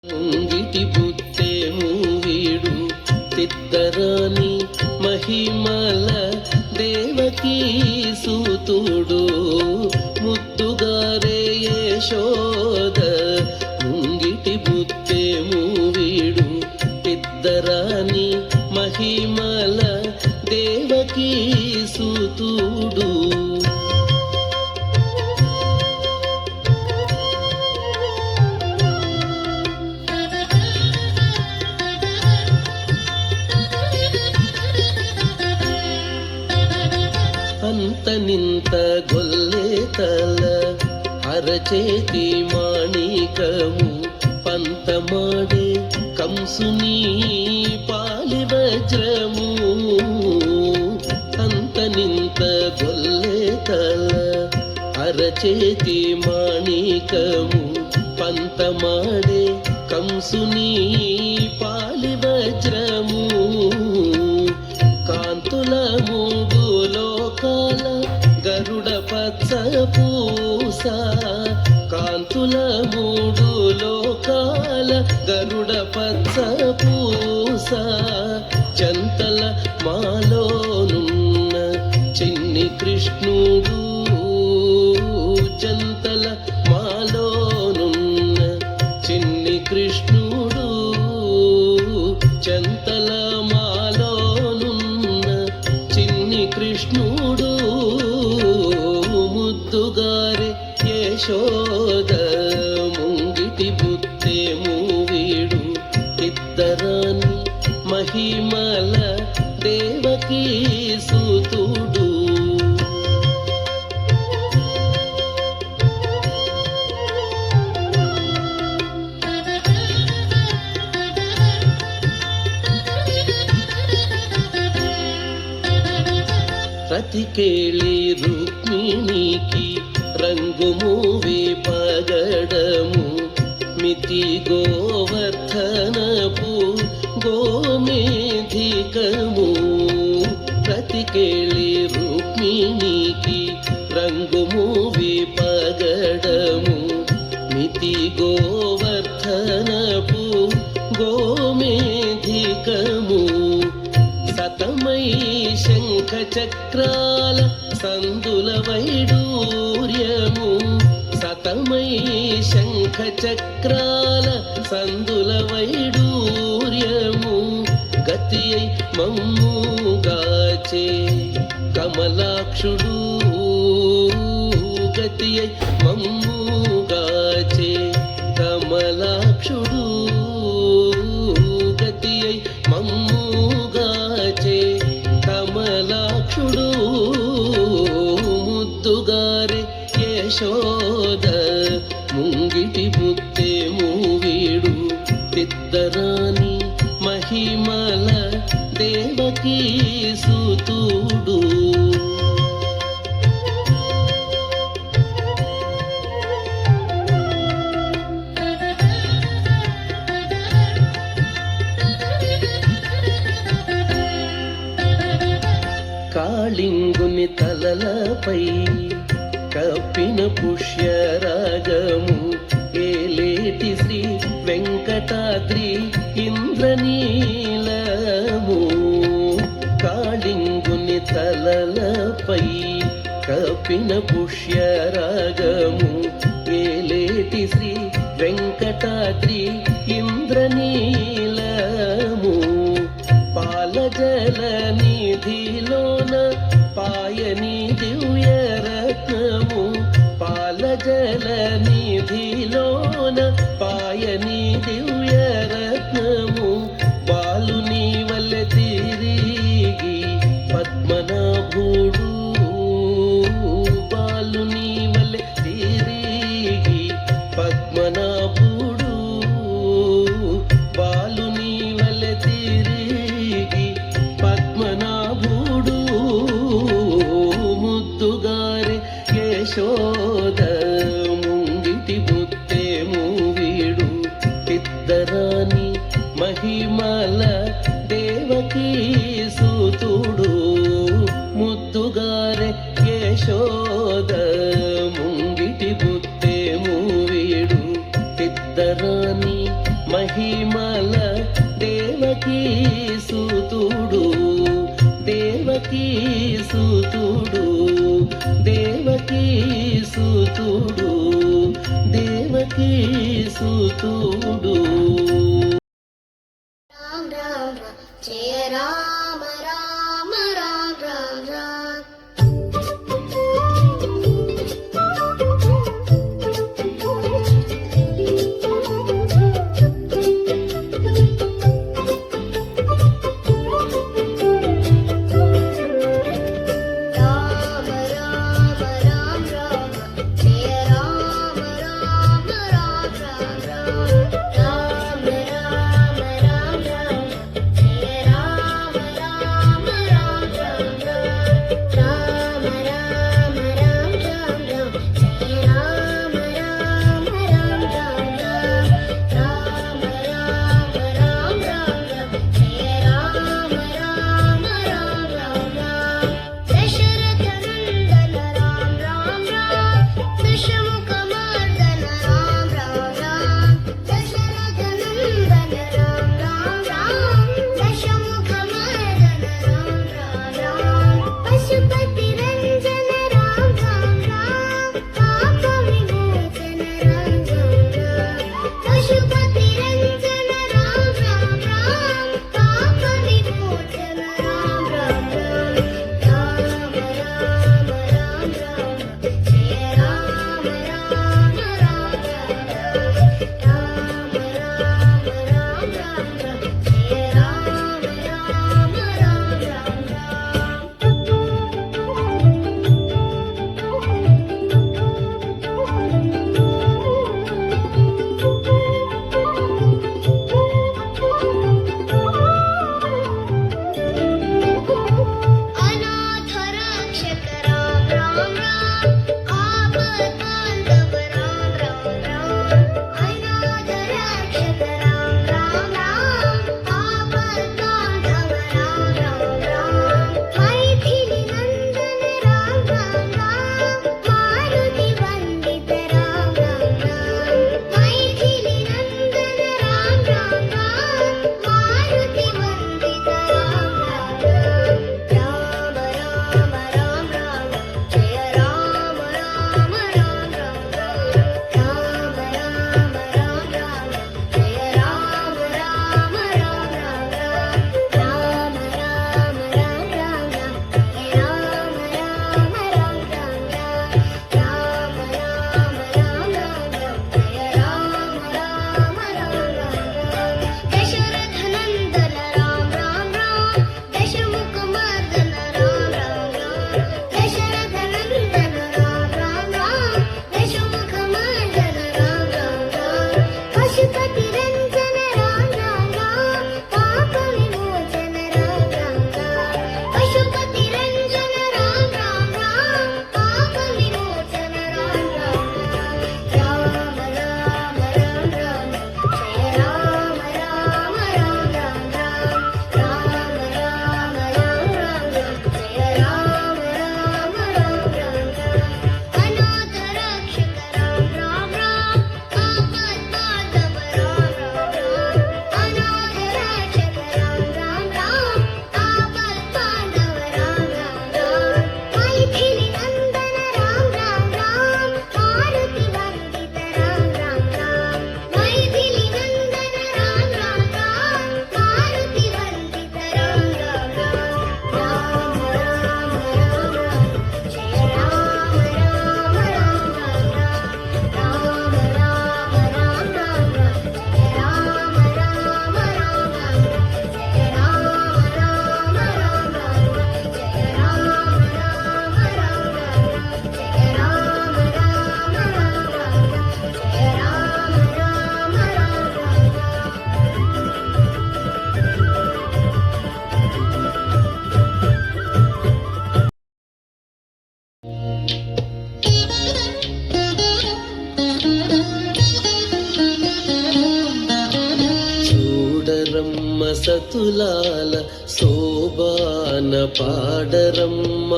ముంగిటి బుత్తేము వీడు తిద్దరాని మహిమల దేవకీ సూతుడు ముద్దుగారే యశోద. ముంగిటి బుత్తేము వీడు తిద్దరాని మహిమల దేవకీ సూతుడు. అంత నింత గొల్లే తల అరచేతి మాణికము పంతమాడే కంసుని పాలి వజ్రము. అంత నింత గొల్లే తల అరచేతి మాణికము పంతమాడే కంసుని పాలి వజ్రము. కాంతుల మూడు లోకాల గరుడ పచ్చ పూస. కాంతుల మూడు లోకాల గరుడ పచ్చ పూస. చంతల మాలోనున్న చిన్ని కృష్ణుడు. చంతల మాలోనున్న చిన్ని కృష్ణుడు. చంతల మాలోనున్న చిన్ని కృష్ణుడు. ముద్దుగారే యశోద ముంగిటి బుత్తేము వీడు ఇద్దరాని మహిమల దేవకీ సూతుడు. రతికేళి రుక్మిణికి రంగుమూవి పగడము. మితి గోవర్ధనపు గోమేధికము. రతికేళి రుక్మిణికి రంగుమూవి పగడము. మితి గోవర్ధనపు గోమేధికము. సతమై శంఖ చక్రాల సందుల వైడూర్యము. సతమై శంఖ చక్రాల సందుల వైడూర్యము. గతి అయి మమ్ముగాచే కమలాక్షుడు. గతి అయి మమ్ముగాచే కమలాక్షుడు. గతి అయి మమ్ముగాచే కమలాక్షుడు. ముద్దుగారే యశోద ముంగిటి బుత్తేము వీడు తిద్దరాని మహిమల దేవకీ సూతుడు. కాళింగుని తలలపై కప్పిన పుష్యరాగము. ఏలేటి శ్రీ వెంకటాద్రి ఇంద్రనీలము. కాళింగుని తలలపై కప్పిన పుష్యరాగము. ఏలేటి శ్రీ వెంకటాద్రి ఇంద్రనీలము. పాలజల నిధిలోన పాయని దివ్యరత్నము. పాలజల నిధిలోన పాయని దివ్యరత్నము. బాలుని వల్లె తిరిగి పద్మనాభుడు. బాలుని వల్లె తిరిగి పద్మనాభుడు. బాలుని వల్లె తిరిగి పద్మనాభుడు. ముద్దుగారే యశోద ముంగిటి బుత్తేము వీడు తిద్దరాని మహిమల దేవకీ సూతుడు. ముద్దుగారే యశోద ముంగిటి బుత్తేము వీడు తిద్దరాని మహిమల దేవకీ సుతుడు దేవకీ సుతుడు దేవకీ సుతుడు దేవకీ సుతుడు. రామ రామ జయ రామ రామ రామ రామ రామ. సతులాల శోభాన పాడరమ్మ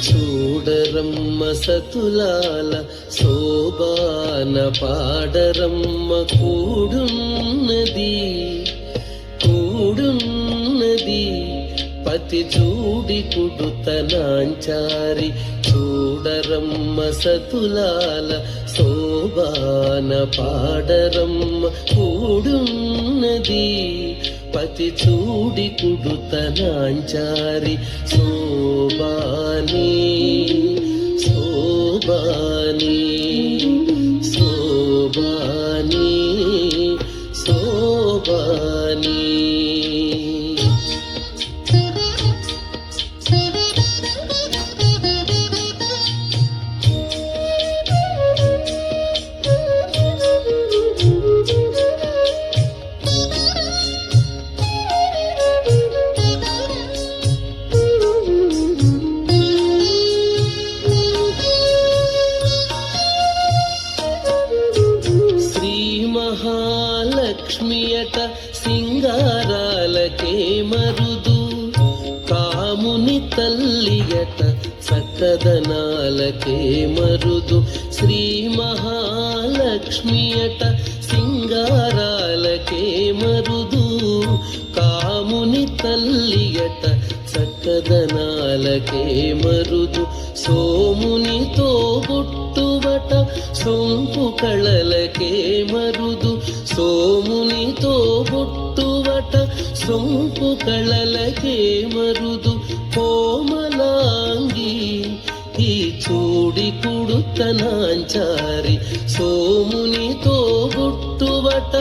చూడరమ్మ సతులాల శోభాన పాడరమ్మ కూడున్నది పతి చూడి కుడుతనాంచారి చూడరమ్మ సతులాల శోభాన పాడరమ్మ కూడున్నది పతి చూడి కుడుతనాంచారి శోభాని శోభాని శోభాని శోభాని. లక్ష్మియట సింగారాలకే మరుదు కాముని తల్లియట చక్కదనాలకే మరుదు శ్రీ మహాలక్ష్మియట సింగారాలకే మరుదు కాముని తల్లియట చక్కదనాలకే మరుదు సోమునితో బుట్టువట సొంపు కళలకే మరుదు సోమునితో బుట్టువట సొంపు కళలకే మరుదు కోమలాంగి ఈ చూడి కుడుతనాంచారి సోమునితో బుట్టువట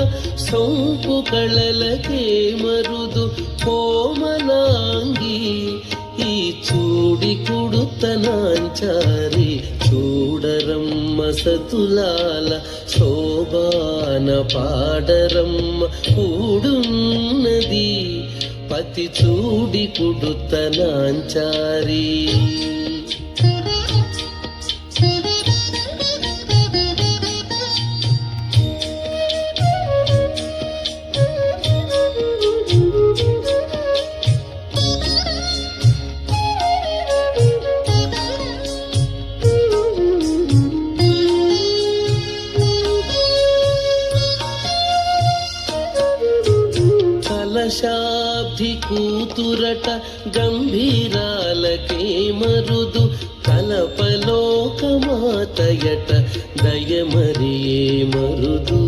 సొంపు కళలకే మరుదు కోమలాంగి ఈ చూడి కుడుతనాంచారి చూడరమ్మ సతులాల శోభాన పాడరమ్మ కూడున్నది పతి చూడి కుడుతనాంచారి. కలశాబ్ది కూతురట గంభీరాలకే మరుదు కలపలోకమాతయట దయమరియే మరుదు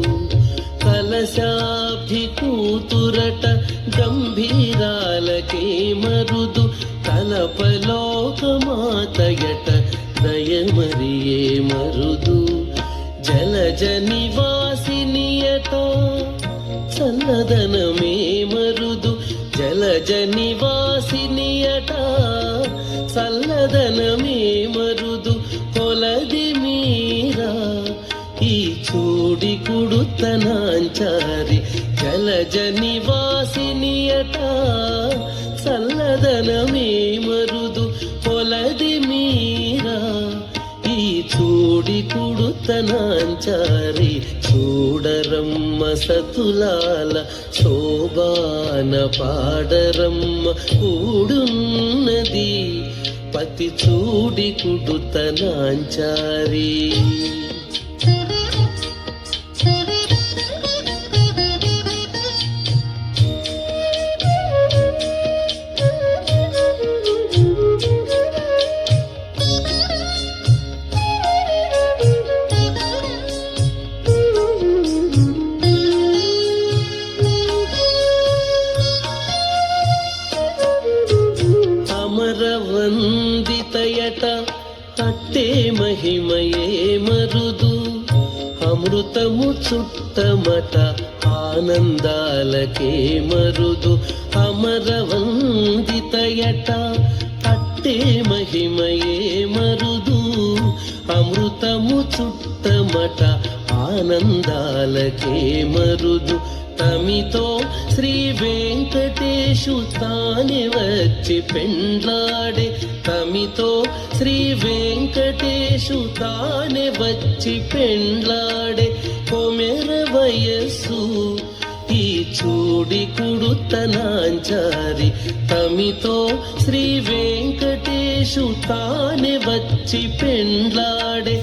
కలశాబ్ది కూతురట గంభీరాలకే మరుదు కలపలోకమాతయట దయమరియే మరుదు జలజ నివాసినియట చల్లదనమే మరుదు జలజ నివాసినియట చల్లదనమే మరుదు కొలది మీరా ఈ చూడి కుడుతనాంచారి జలజ నివాసినియట చల్లదనమే మరుదు కొలది మీరా ఈ చూడి కుడుతనాంచారి చూడరమ్మ సతులాల శోభాన పాడరమ్మ కూడున్నది పతి చూడి కుడుతనాంచారి. అమరవందితయట అట్టే మహిమయే మరుదు అమృతము చుట్టమట ఆనందాలకే మరుదు అమరవందితయట అట్టే మహిమయే మరుదు అమృతము చుట్టమట ఆనందాలకే మరుదు తమితో శ్రీ వెంకటేశు తానే వచ్చి పెండ్లాడే తమితో శ్రీ వెంకటేశు తానే వచ్చి పెండ్లాడే కొమెర వయస్సు ఈ చూడి కుడుతనాంచారి తమితో శ్రీ వెంకటేశు వెంకటేశు తానే వచ్చి పెండ్లాడే